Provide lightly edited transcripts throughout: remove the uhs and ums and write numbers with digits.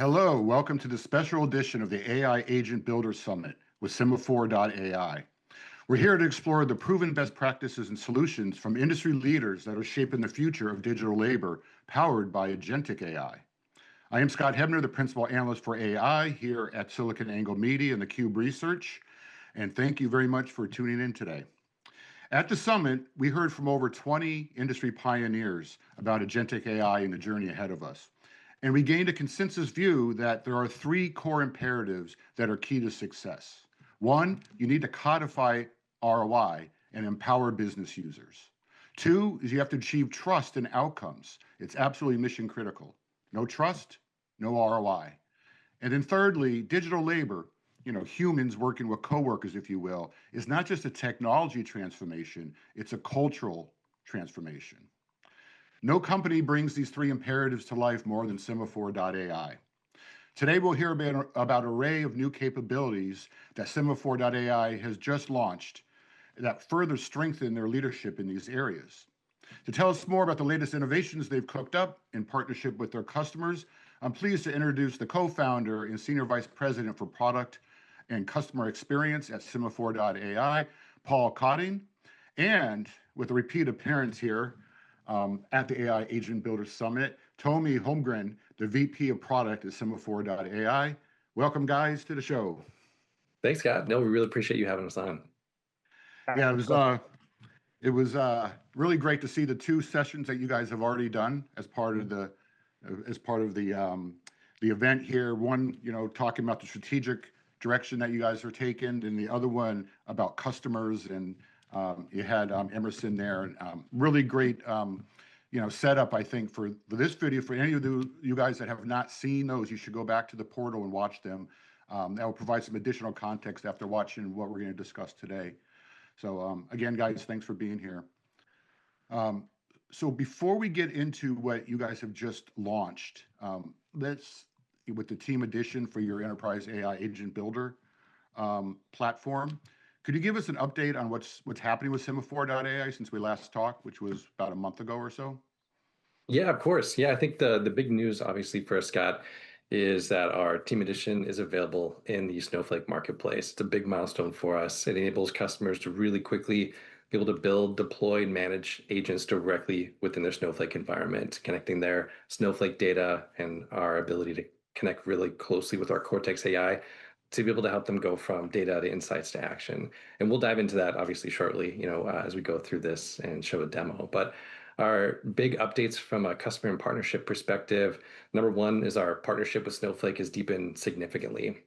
Hello, welcome to the special edition of the AI Agent Builder Summit with Sema4.ai. We're here to explore the proven best practices and solutions from industry leaders that are shaping the future of digital labor powered by agentic AI. I am Scott Hebner, the Principal Analyst for AI here at SiliconANGLE Media and theCUBE Research, and thank you very much for tuning in today. At the summit, we heard from over 20 industry pioneers about agentic AI and the journey ahead of us. And we gained a consensus view that there are three core imperatives that are key to success. One, you need to codify ROI and empower business users. Two is you have to achieve trust in outcomes. It's absolutely mission critical. No trust, no ROI. And then thirdly, digital labor, humans working with coworkers, if you will, is not just a technology transformation, it's a cultural transformation. No company brings these three imperatives to life more than Sema4.ai. Today, we'll hear about an array of new capabilities that Sema4.ai has just launched that further strengthen their leadership in these areas. To tell us more about the latest innovations they've cooked up in partnership with their customers, I'm pleased to introduce the co-founder and Senior Vice President for Product and Customer Experience at Sema4.ai, Paul Codding, and with a repeat appearance here, at the AI Agent Builder Summit, Tommi Holmgren, the VP of Product at Sema4.ai. Welcome, guys, to the show. Thanks, Scott. No, we really appreciate you having us on. Yeah, it was really great to see the two sessions that you guys have already done as part of the event here. One, talking about the strategic direction that you guys are taking, and the other one about customers, and you had Emerson there, and really great setup, I think, for this video. For any of you guys that have not seen those, you should go back to the portal and watch them. That will provide some additional context after watching what we're going to discuss today. So again, guys, thanks for being here. So before we get into what you guys have just launched, let's, with the team edition for your enterprise AI agent builder platform, could you give us an update on what's happening with Sema4.ai since we last talked, which was about a month ago or so? Yeah, of course. Yeah, I think the big news, obviously, for us, Scott, is that our team edition is available in the Snowflake Marketplace. It's a big milestone for us. It enables customers to really quickly be able to build, deploy, and manage agents directly within their Snowflake environment, connecting their Snowflake data and our ability to connect really closely with our Cortex AI to be able to help them go from data to insights to action. And we'll dive into that obviously shortly, as we go through this and show a demo. But our big updates from a customer and partnership perspective, number one is our partnership with Snowflake has deepened significantly.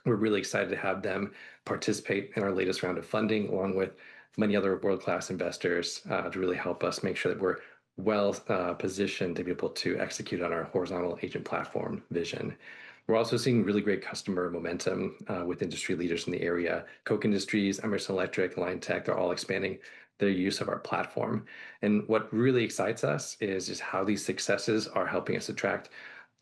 We're really excited to have them participate in our latest round of funding, along with many other world-class investors, to really help us make sure that we're well positioned to be able to execute on our horizontal agent platform vision. We're also seeing really great customer momentum with industry leaders in the area. Koch Industries, Emerson Electric, Line Tech, they're all expanding their use of our platform. And what really excites us is just how these successes are helping us attract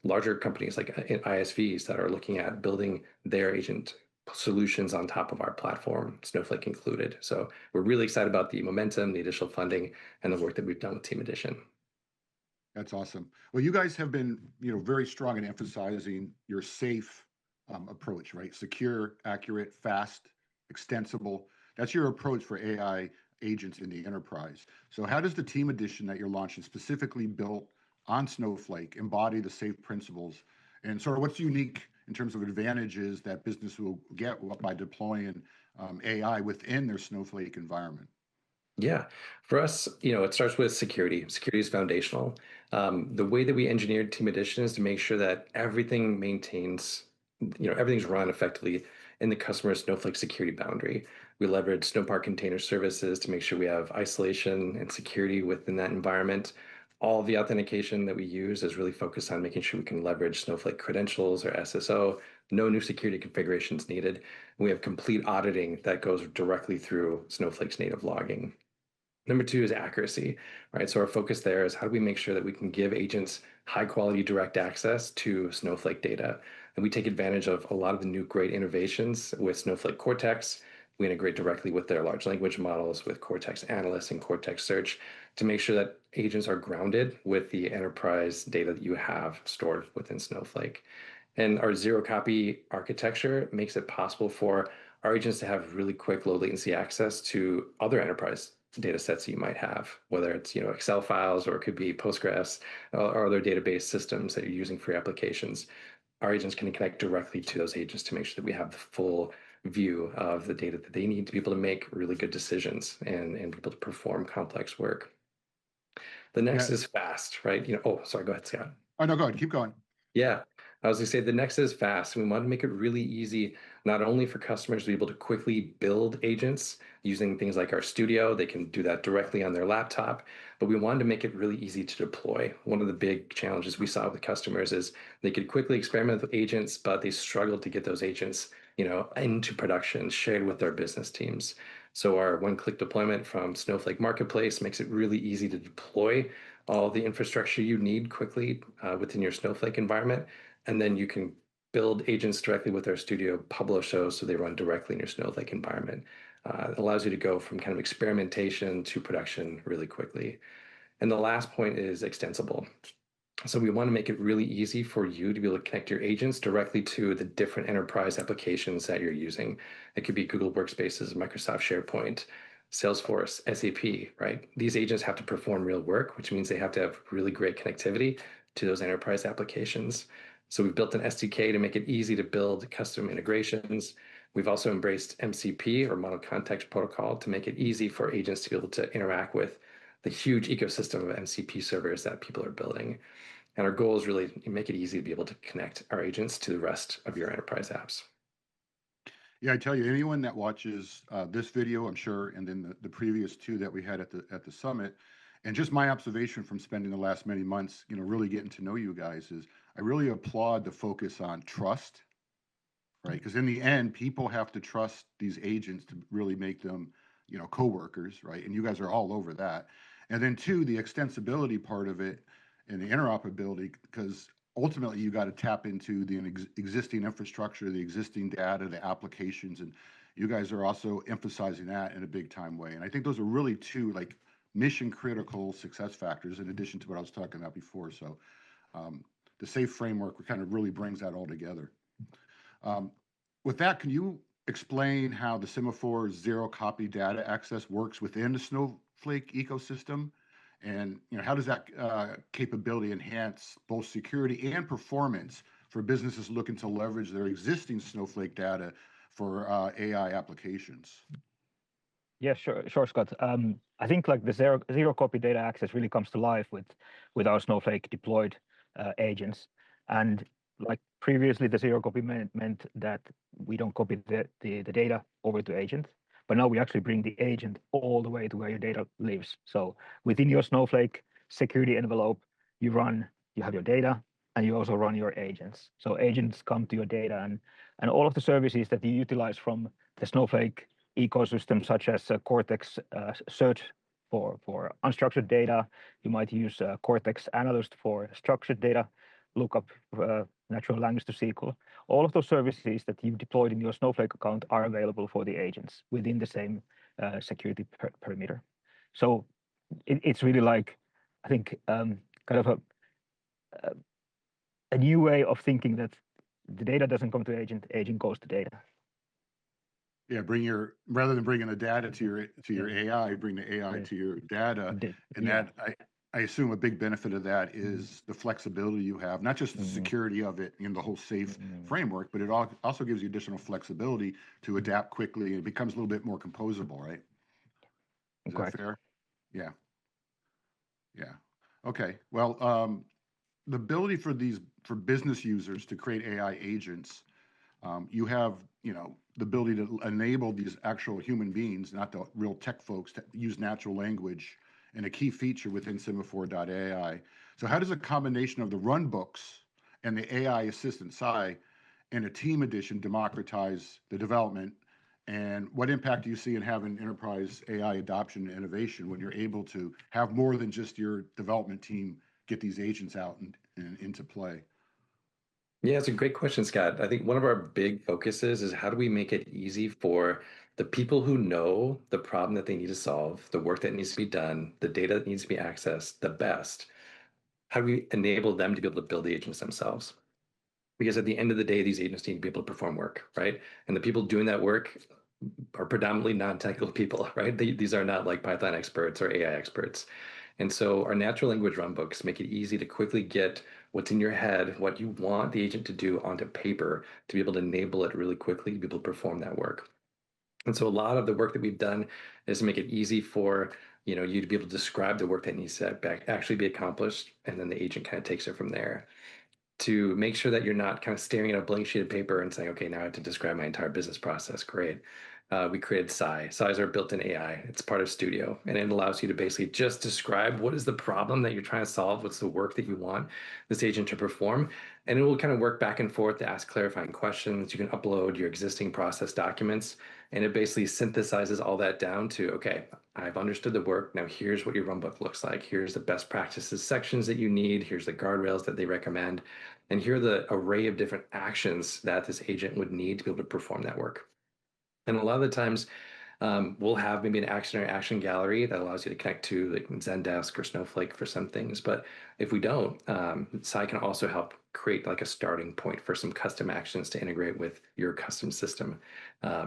larger companies like ISVs that are looking at building their agent solutions on top of our platform, Snowflake included. So we're really excited about the momentum, the additional funding, and the work that we've done with Team Edition. That's awesome. Well, you guys have been, very strong in emphasizing your safe approach, right? Secure, accurate, fast, extensible. That's your approach for AI agents in the enterprise. So how does the team edition that you're launching, specifically built on Snowflake, embody the safe principles? And sort of what's unique in terms of advantages that business will get by deploying AI within their Snowflake environment? Yeah, for us, it starts with security. Security is foundational. The way that we engineered Team Edition is to make sure that everything maintains, everything's run effectively in the customer Snowflake security boundary. We leverage Snowpark Container Services to make sure we have isolation and security within that environment. All of the authentication that we use is really focused on making sure we can leverage Snowflake credentials or SSO. No new security configurations needed. And we have complete auditing that goes directly through Snowflake's native logging. Number two is accuracy, right? So our focus there is how do we make sure that we can give agents high quality direct access to Snowflake data? And we take advantage of a lot of the new great innovations with Snowflake Cortex. We integrate directly with their large language models, with Cortex Analyst and Cortex Search, to make sure that agents are grounded with the enterprise data that you have stored within Snowflake. And our zero copy architecture makes it possible for our agents to have really quick, low latency access to other enterprise data sets that you might have, whether it's Excel files or it could be Postgres or other database systems that you're using for your applications. Our agents can connect directly to those agents to make sure that we have the full view of the data that they need to be able to make really good decisions and be able to perform complex work. The next Yeah. is fast, right? Oh, sorry, go ahead, Scott. Oh, no, go ahead. Keep going. Yeah, I was gonna say the next is fast. We want to make it really easy, not only for customers to be able to quickly build agents using things like our studio, they can do that directly on their laptop, but we wanted to make it really easy to deploy. One of the big challenges we saw with customers is they could quickly experiment with agents, but they struggled to get those agents, into production, shared with their business teams. So our one-click deployment from Snowflake Marketplace makes it really easy to deploy all the infrastructure you need quickly within your Snowflake environment. And then you can build agents directly with our studio, publish those so they run directly in your Snowflake environment. It allows you to go from kind of experimentation to production really quickly. And the last point is extensible. So we want to make it really easy for you to be able to connect your agents directly to the different enterprise applications that you're using. It could be Google Workspaces, Microsoft SharePoint, Salesforce, SAP, right? These agents have to perform real work, which means they have to have really great connectivity to those enterprise applications. So we've built an SDK to make it easy to build custom integrations. We've also embraced MCP or Model Context Protocol to make it easy for agents to be able to interact with the huge ecosystem of MCP servers that people are building. And our goal is really to make it easy to be able to connect our agents to the rest of your enterprise apps. Yeah, I tell you, anyone that watches this video, I'm sure, and then the previous two that we had at the summit, and just my observation from spending the last many months, really getting to know you guys is I really applaud the focus on trust, right? Because in the end, people have to trust these agents to really make them, coworkers, right? And you guys are all over that. And then two, the extensibility part of it and the interoperability, because ultimately you got to tap into the existing infrastructure, the existing data, the applications, and you guys are also emphasizing that in a big time way. And I think those are really two like mission critical success factors in addition to what I was talking about before. So the SAFe framework kind of really brings that all together. With that, can you explain how the Sema4 zero copy data access works within the Snowflake ecosystem? And how does that capability enhance both security and performance for businesses looking to leverage their existing Snowflake data for AI applications? Yeah, sure, Scott. I think like the zero copy data access really comes to life with our Snowflake deployed agents. And like previously, the zero copy meant that we don't copy the data over to agent, but now we actually bring the agent all the way to where your data lives. So within your Snowflake security envelope, you have your data, and you also run your agents. So agents come to your data, and all of the services that you utilize from the Snowflake ecosystem, such as Cortex search for unstructured data. You might use Cortex Analyst for structured data, lookup natural language to SQL. All of those services that you've deployed in your Snowflake account are available for the agents within the same security perimeter. So it's really like, I think, kind of a new way of thinking that the data doesn't come to agent goes to data. Yeah, rather than bringing the data to your AI, bring the AI to your data, and that I assume a big benefit of that is the flexibility you have, not just the security of it in the whole SAFe framework, but it also gives you additional flexibility to adapt quickly, and it becomes a little bit more composable, right? Is that fair? Yeah. Yeah. Okay. Well, the ability for business users to create AI agents, you have, the ability to enable these actual human beings, not the real tech folks, to use natural language and a key feature within Sema4.ai. So how does a combination of the run books and the AI assistant SAI and a team edition democratize the development? And what impact do you see in having enterprise AI adoption and innovation when you're able to have more than just your development team get these agents out and into play? Yeah, it's a great question, Scott. I think one of our big focuses is how do we make it easy for the people who know the problem that they need to solve, the work that needs to be done, the data that needs to be accessed the best. How do we enable them to be able to build the agents themselves? Because at the end of the day, these agents need to be able to perform work, right? And the people doing that work are predominantly non-technical people, right? These are not like Python experts or AI experts. And so our natural language runbooks make it easy to quickly get what's in your head, what you want the agent to do onto paper to be able to enable it really quickly to be able to perform that work. And so a lot of the work that we've done is to make it easy for you to be able to describe the work that needs to actually be accomplished, and then the agent kind of takes it from there to make sure that you're not kind of staring at a blank sheet of paper and saying, okay, now I have to describe my entire business process. Great. We created Sai. Sais are built-in AI. It's part of Studio, and it allows you to basically just describe what is the problem that you're trying to solve, what's the work that you want this agent to perform, and it will kind of work back and forth to ask clarifying questions. You can upload your existing process documents, and it basically synthesizes all that down to, okay, I've understood the work. Now here's what your runbook looks like. Here's the best practices sections that you need. Here's the guardrails that they recommend. And here are the array of different actions that this agent would need to be able to perform that work. And a lot of the times, we'll have maybe an action or action gallery that allows you to connect to like Zendesk or Snowflake for some things. But if we don't, Sai can also help create like a starting point for some custom actions to integrate with your custom system.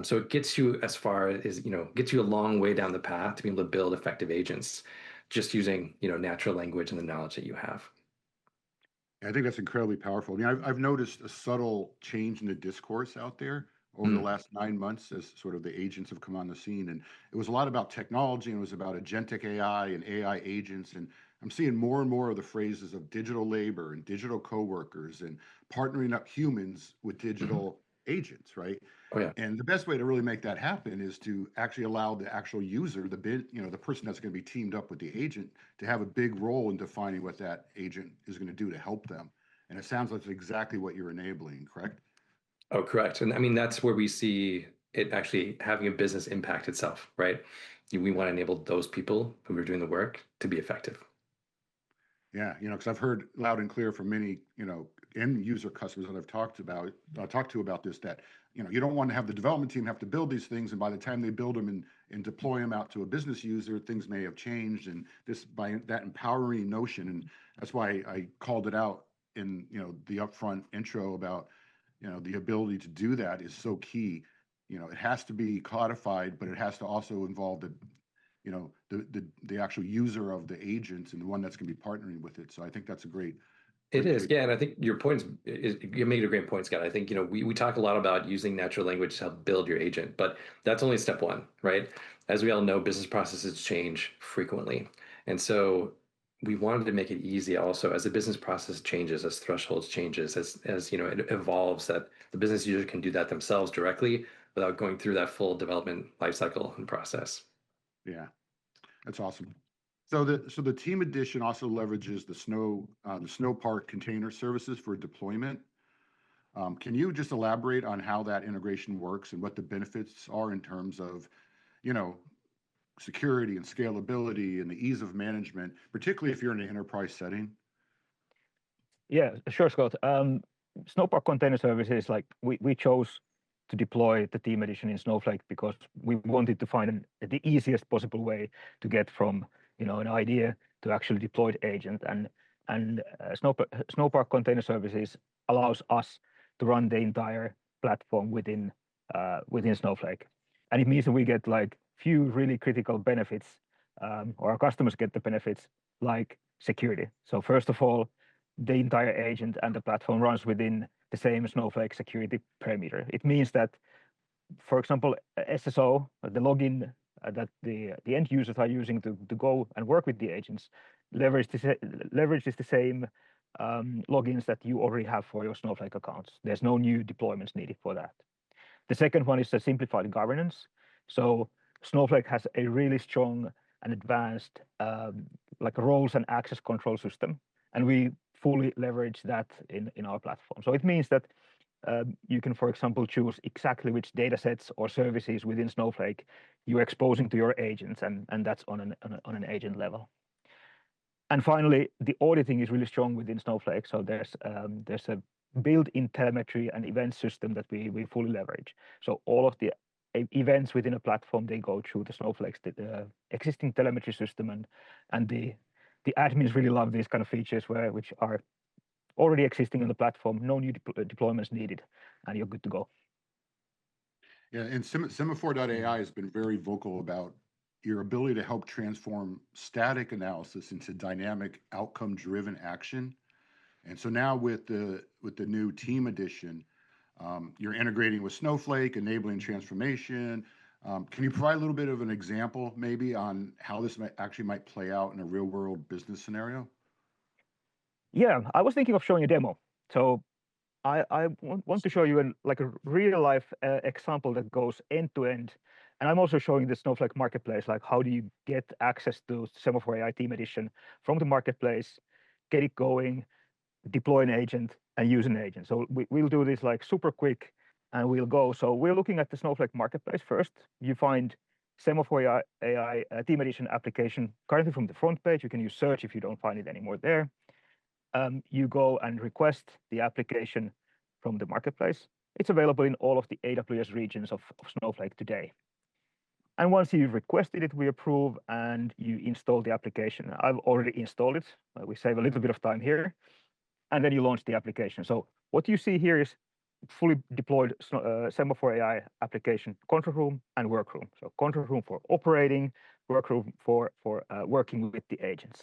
So it gets you as far as, gets you a long way down the path to be able to build effective agents just using, natural language and the knowledge that you have. I think that's incredibly powerful. I mean, I've noticed a subtle change in the discourse out there over the last 9 months as sort of the agents have come on the scene. And it was a lot about technology, and it was about agentic AI and AI agents. And I'm seeing more and more of the phrases of digital labor and digital coworkers and partnering up humans with digital agents, right? Oh, yeah. And the best way to really make that happen is to actually allow the actual user, the person that's going to be teamed up with the agent, to have a big role in defining what that agent is going to do to help them. And it sounds like it's exactly what you're enabling, correct? Oh, correct. And I mean, that's where we see it actually having a business impact itself, right? We want to enable those people who are doing the work to be effective. Yeah, because I've heard loud and clear from many, end user customers that I've talked to about this, that, you don't want to have the development team have to build these things, and by the time they build them and deploy them out to a business user, things may have changed. And this, by that empowering notion, and that's why I called it out in, the upfront intro about, the ability to do that is so key. It has to be codified, but it has to also involve the actual user of the agents and the one that's going to be partnering with it. So I think that's a great It is, take. yeah, and I think your points you made a great point, Scott. I think we talk a lot about using natural language to help build your agent, but that's only step one, right? As we all know, business processes change frequently, and so we wanted to make it easy also as the business process changes, as thresholds changes, as it evolves, that the business user can do that themselves directly without going through that full development lifecycle and process. Yeah, that's awesome. So the team edition also leverages the Snowpark Container Services for deployment. Can you just elaborate on how that integration works and what the benefits are in terms of, you know, security and scalability and the ease of management, particularly if you're in an enterprise setting? Yeah, sure, Scott. Snowpark Container Services, like we chose to deploy the team edition in Snowflake because we wanted to find the easiest possible way to get from an idea to actually deployed agent. And Snowpark Container Services allows us to run the entire platform within Snowflake, and it means that we get like few really critical benefits, or our customers get the benefits like security. So first of all, the entire agent and the platform runs within the same Snowflake security perimeter. It means that, for example, SSO, the login that the end users are using to go and work with the agents, leverages the same logins that you already have for your Snowflake accounts. There's no new deployments needed for that. The second one is a simplified governance. So Snowflake has a really strong and advanced like roles and access control system, and we fully leverage that in our platform. So it means that you can, for example, choose exactly which data sets or services within Snowflake you're exposing to your agents, and that's on an agent level. And finally, the auditing is really strong within Snowflake. So there's a built-in telemetry and event system that we fully leverage. So all of the events within a platform, they go through the Snowflake's existing telemetry system, and the admins really love these kind of features which are already existing on the platform, no new deployments needed, and you're good to go. Yeah, and Sema4.ai has been very vocal about your ability to help transform static analysis into dynamic outcome-driven action. And so now with the new team edition, you're integrating with Snowflake, enabling transformation. Can you provide a little bit of an example maybe on how this might play out in a real world business scenario? Yeah, I was thinking of showing a demo. So I want to show you a real life example that goes end to end. And I'm also showing the Snowflake Marketplace, like how do you get access to Sema4.ai Team Edition from the marketplace, get it going, deploy an agent, and use an agent. So we'll do this like super quick, and we'll go. So we're looking at the Snowflake Marketplace first. You find Sema4.ai Team Edition application currently from the front page. You can use search if you don't find it anymore there. You go and request the application from the marketplace. It's available in all of the AWS regions of Snowflake today. And once you've requested it, we approve and you install the application. I've already installed it. We save a little bit of time here. And then you launch the application. So what you see here is fully deployed Sema4.ai application, control room and workroom. So control room for operating, workroom for working with the agents.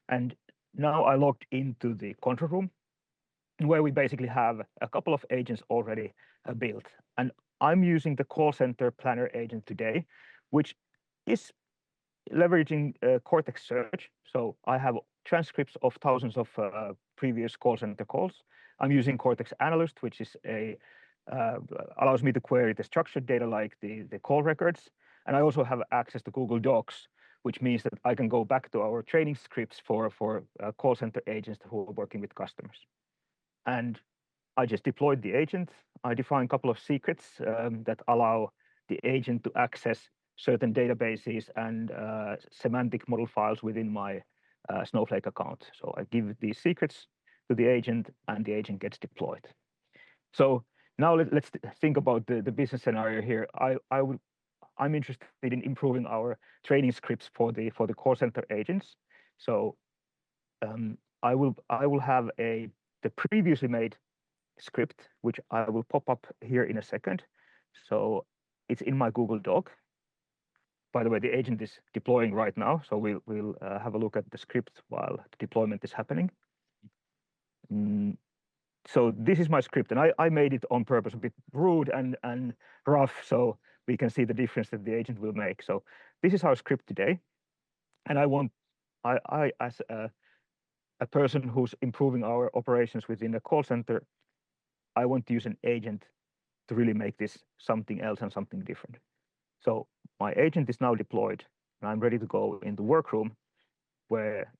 And now I logged into the control room, where we basically have a couple of agents already built. And I'm using the call center planner agent today, which is leveraging Cortex search. So I have transcripts of thousands of previous call center calls. I'm using Cortex Analyst, which is allows me to query the structured data like the call records. And I also have access to Google Docs, which means that I can go back to our training scripts for call center agents who are working with customers. And I just deployed the agent. I defined a couple of secrets that allow the agent to access certain databases and semantic model files within my Snowflake account. So I give these secrets to the agent, and the agent gets deployed. So now let's think about the business scenario here. I'm interested in improving our training scripts for the call center agents. So I will have the previously made script, which I will pop up here in a second. So it's in my Google Doc. By the way, the agent is deploying right now, so we'll have a look at the script while the deployment is happening. So this is my script, and I made it on purpose, a bit rude and rough, so we can see the difference that the agent will make. So this is our script today, and I as a person who's improving our operations within a call center, I want to use an agent to really make this something else and something different. So my agent is now deployed, and I'm ready to go in the workroom where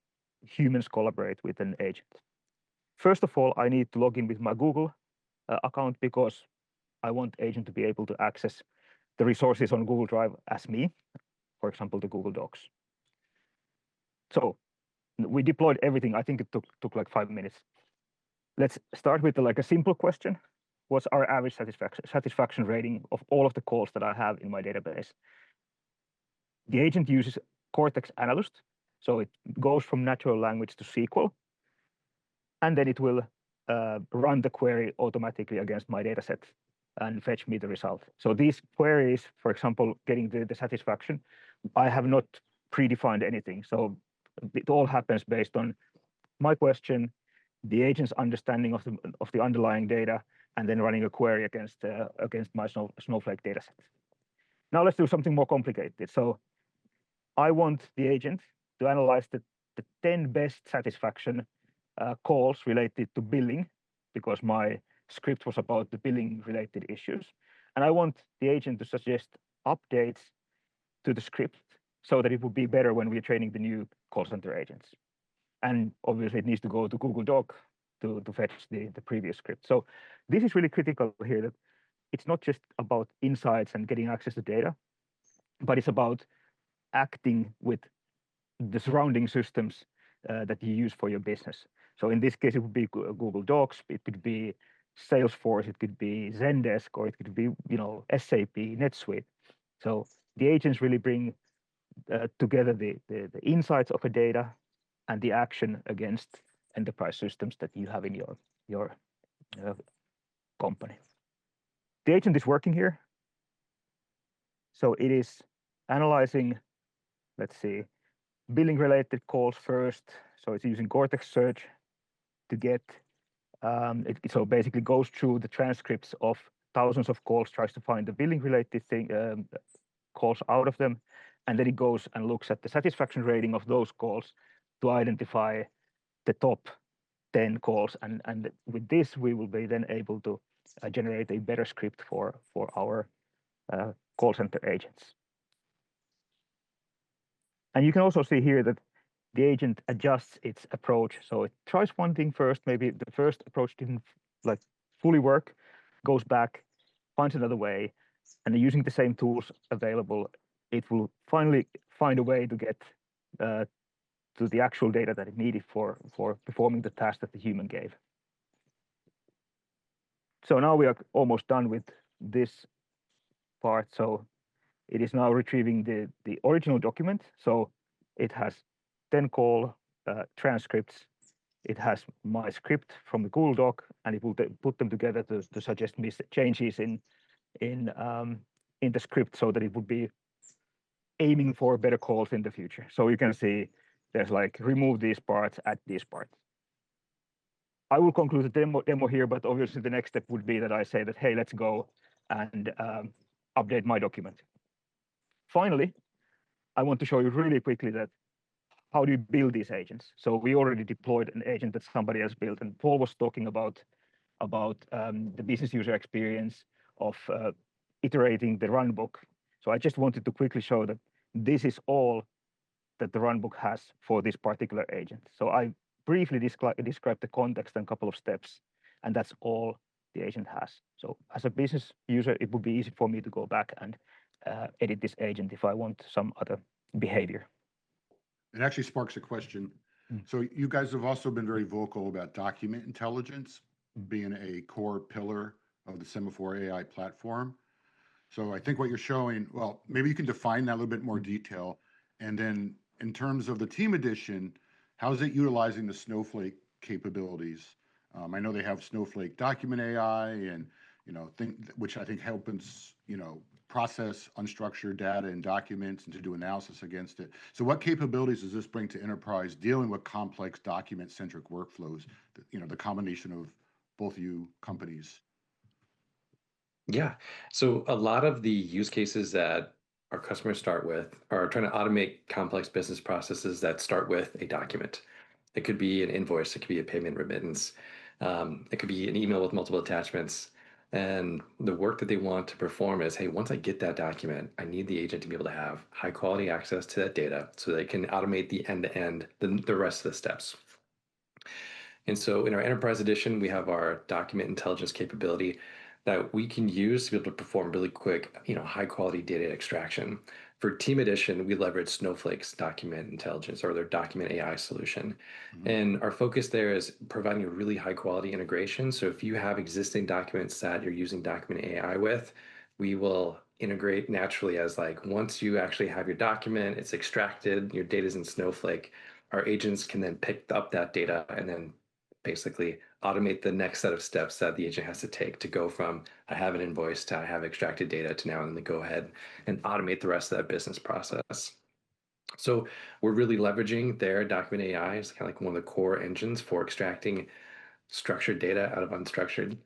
humans collaborate with an agent. First of all, I need to log in with my Google account because I want the agent to be able to access the resources on Google Drive as me, for example, the Google Docs. So we deployed everything. I think it took like 5 minutes. Let's start with a simple question. What's our average satisfaction rating of all of the calls that I have in my database? The agent uses Cortex Analyst, so it goes from natural language to SQL, and then it will run the query automatically against my dataset and fetch me the result. So these queries, for example, getting the satisfaction, I have not predefined anything. So it all happens based on my question, the agent's understanding of the underlying data, and then running a query against my Snowflake dataset. Now let's do something more complicated. So I want the agent to analyze the 10 best satisfaction calls related to billing, because my script was about the billing related issues. And I want the agent to suggest updates to the script so that it will be better when we're training the new call center agents. And obviously it needs to go to Google Doc to fetch the previous script. So this is really critical here, that it's not just about insights and getting access to data, but it's about acting with the surrounding systems that you use for your business. So in this case, it would be Google Docs, it could be Salesforce, it could be Zendesk, or it could be SAP, NetSuite. So the agents really bring together the insights of a data and the action against enterprise systems that you have in your company. The agent is working here. So it is analyzing, let's see, billing related calls first. So it's using Cortex search to get, so basically goes through the transcripts of thousands of calls, tries to find the billing related calls out of them. And then it goes and looks at the satisfaction rating of those calls to identify the top 10 calls. And with this, we will be then able to generate a better script for our call center agents. And you can also see here that the agent adjusts its approach. So it tries one thing first, maybe the first approach didn't like fully work, goes back, finds another way, and using the same tools available, it will finally find a way to get to the actual data that it needed for performing the task that the human gave. So now we are almost done with this part. So it is now retrieving the original document. So it has 10 call transcripts. It has my script from the Google Doc, and it will put them together to suggest changes in the script so that it would be aiming for better calls in the future. So you can see there's like remove these parts, add these parts. I will conclude the demo here, but obviously the next step would be that I say that, hey, let's go and update my document. Finally, I want to show you really quickly that how do you build these agents? So we already deployed an agent that somebody else built, and Paul was talking about the business user experience of iterating the runbook. So I just wanted to quickly show that this is all that the runbook has for this particular agent. So I briefly described the context and a couple of steps, and that's all the agent has. So as a business user, it would be easy for me to go back and edit this agent if I want some other behavior. It actually sparks a question. So you guys have also been very vocal about document intelligence being a core pillar of the Sema4.ai platform. So I think what you're showing, well, maybe you can define that a little bit more detail. And then in terms of the team edition, how is it utilizing the Snowflake capabilities? I know they have Snowflake Document AI and, which I think helps, process unstructured data and documents and to do analysis against it. So what capabilities does this bring to enterprise dealing with complex document-centric workflows, the combination of both you companies? Yeah. So a lot of the use cases that our customers start with are trying to automate complex business processes that start with a document. It could be an invoice, it could be a payment remittance, it could be an email with multiple attachments. And the work that they want to perform is, hey, once I get that document, I need the agent to be able to have high quality access to that data so they can automate the end-to-end, the rest of the steps. And so in our enterprise edition, we have our document intelligence capability that we can use to be able to perform really quick, high quality data extraction. For Team Edition, we leverage Snowflake's document intelligence or their document AI solution. Mm-hmm. And our focus there is providing a really high quality integration. So if you have existing documents that you're using document AI with, we will integrate naturally as once you actually have your document, it's extracted, your data's in Snowflake, our agents can then pick up that data and then basically automate the next set of steps that the agent has to take to go from I have an invoice to I have extracted data to now I'm going to go ahead and automate the rest of that business process. So we're really leveraging their document AI as kind of like one of the core engines for extracting structured data out of unstructured,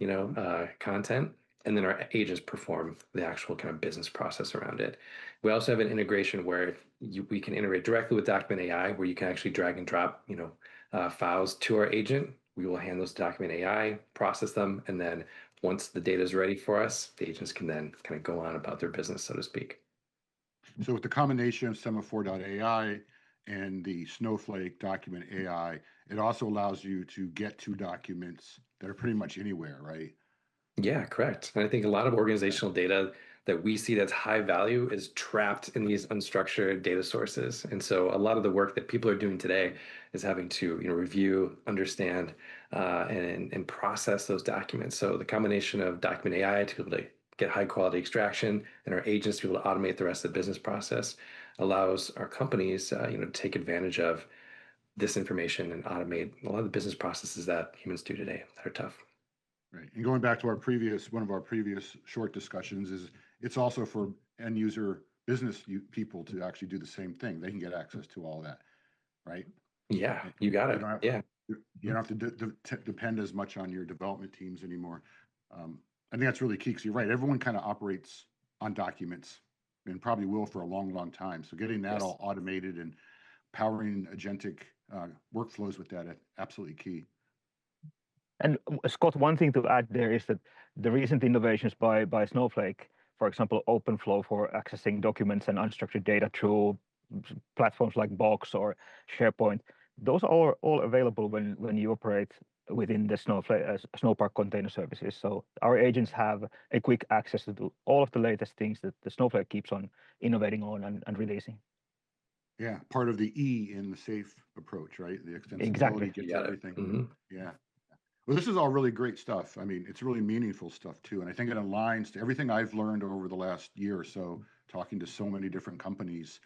content. And then our agents perform the actual kind of business process around it. We also have an integration where we can integrate directly with document AI, where you can actually drag and drop, files to our agent. We will hand those to document AI, process them, and then once the data is ready for us, the agents can then kind of go on about their business, so to speak. So with the combination of Sema4.ai and the Snowflake Document AI, it also allows you to get to documents that are pretty much anywhere, right? Yeah, correct. And I think a lot of organizational data that we see that's high value is trapped in these unstructured data sources. And so a lot of the work that people are doing today is having to review, understand, and process those documents. So the combination of document AI to be able to get high quality extraction and our agents to be able to automate the rest of the business process allows our companies to take advantage of this information and automate a lot of the business processes that humans do today that are tough. Right. And going back to one of our previous short discussions is it's also for end user business people to actually do the same thing. They can get access to all that, right? Yeah, And you got you it. don't have, Yeah. you don't have to depend as much on your development teams anymore. I think that's really key because you're right. Everyone kind of operates on documents and probably will for a long, long time. So getting that Yes. all automated and powering agentic workflows with that, absolutely key. And Scott, one thing to add there is that the recent innovations by Snowflake, for example, OpenFlow for accessing documents and unstructured data through platforms like Box or SharePoint, those are all available when you operate within the Snowpark Container Services. So our agents have a quick access to all of the latest things that the Snowflake keeps on innovating on and releasing. Yeah, part of the E in the safe approach, right? The Exactly. extensibility gets You got it. everything. Mm-hmm. Yeah. Well, this is all really great stuff. I mean, it's really meaningful stuff too. And I think it aligns to everything I've learned over the last year or so, talking to so many different companies.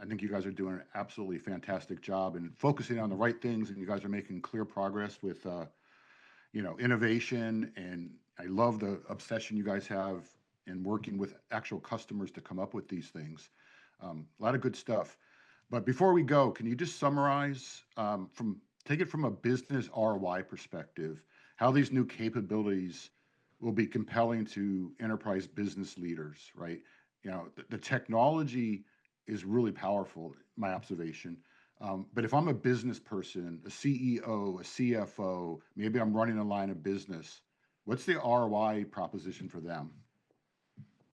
I think you guys are doing an absolutely fantastic job and focusing on the right things. And you guys are making clear progress with, innovation. And I love the obsession you guys have in working with actual customers to come up with these things. A lot of good stuff. But before we go, can you just summarize take it from a business ROI perspective, how these new capabilities will be compelling to enterprise business leaders, right? The technology is really powerful, my observation. But if I'm a business person, a CEO, a CFO, maybe I'm running a line of business, what's the ROI proposition for them?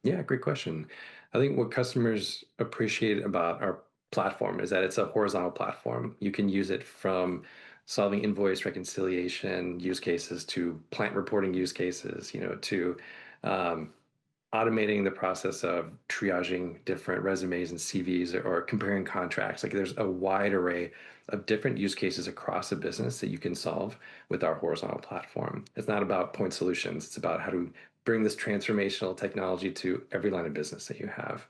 Yeah, great question. I think what customers appreciate about our platform is that it's a horizontal platform. You can use it from solving invoice reconciliation use cases to plant reporting use cases, to um, automating the process of triaging different resumes and CVs or comparing contracts. Like there's a wide array of different use cases across a business that you can solve with our horizontal platform. It's not about point solutions. It's about how to bring this transformational technology to every line of business that you have.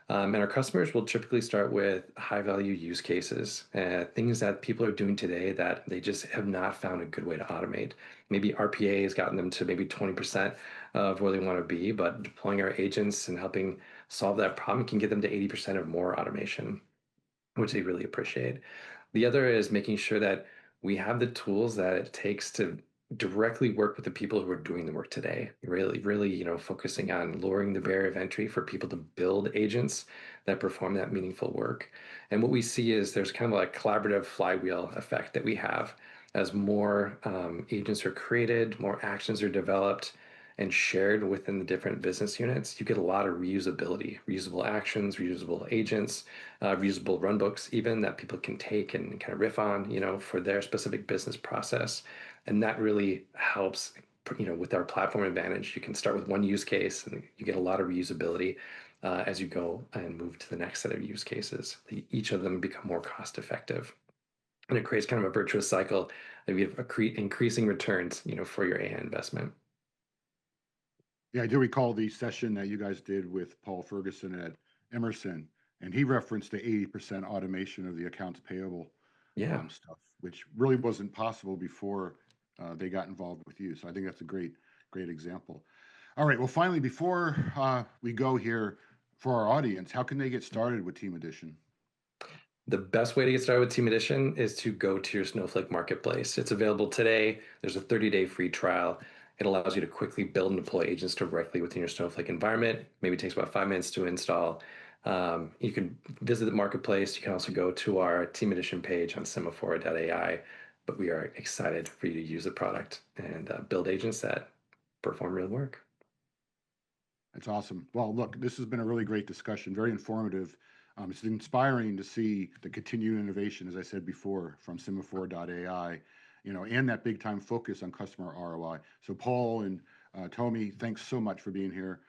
And our customers will typically start with high value use cases, things that people are doing today that they just have not found a good way to automate. Maybe RPA has gotten them to maybe 20% of where they want to be, but deploying our agents and helping solve that problem can get them to 80% or more automation, which they really appreciate. The other is making sure that we have the tools that it takes to directly work with the people who are doing the work today. Really, really, focusing on lowering the barrier of entry for people to build agents that perform that meaningful work. And what we see is there's kind of a collaborative flywheel effect that we have as more agents are created, more actions are developed and shared within the different business units. You get a lot of reusability, reusable actions, reusable agents, reusable runbooks even that people can take and kind of riff on, for their specific business process. And that really helps, with our platform advantage. You can start with one use case and you get a lot of reusability as you go and move to the next set of use cases. Each of them become more cost effective. And it creates kind of a virtuous cycle of increasing returns, for your AI investment. Yeah, I do recall the session that you guys did with Paul Ferguson at Emerson, and he referenced the 80% automation of the accounts payable stuff, which really wasn't possible before they got involved with you. So I think that's a great example. All right, well, finally, before we go here for our audience, how can they get started with Team Edition? The best way to get started with Team Edition is to go to your Snowflake Marketplace. It's available today. There's a 30-day free trial. It allows you to quickly build and deploy agents directly within your Snowflake environment. Maybe takes about 5 minutes to install. You can visit the marketplace. You can also go to our Team Edition page on Sema4.ai. But we are excited for you to use the product and build agents that perform real work. That's awesome. Well, look, this has been a really great discussion, very informative. It's inspiring to see the continued innovation, as I said before, from Sema4.ai, and that big time focus on customer ROI. So Paul and Tommi, thanks so much for being here.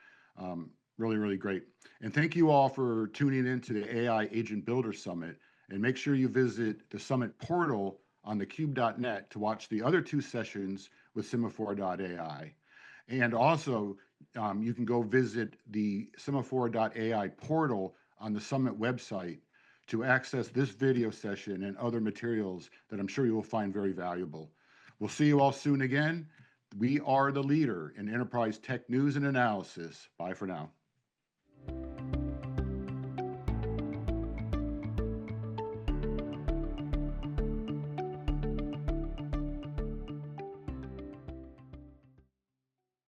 Really, really great. And thank you all for tuning in to the AI Agent Builder Summit. And make sure you visit the summit portal on thecube.net to watch the other 2 sessions with Sema4.ai. And also, you can go visit the Sema4.ai portal on the Summit website to access this video session and other materials that I'm sure you will find very valuable. We'll see you all soon again. We are the leader in enterprise tech news and analysis. Bye for now.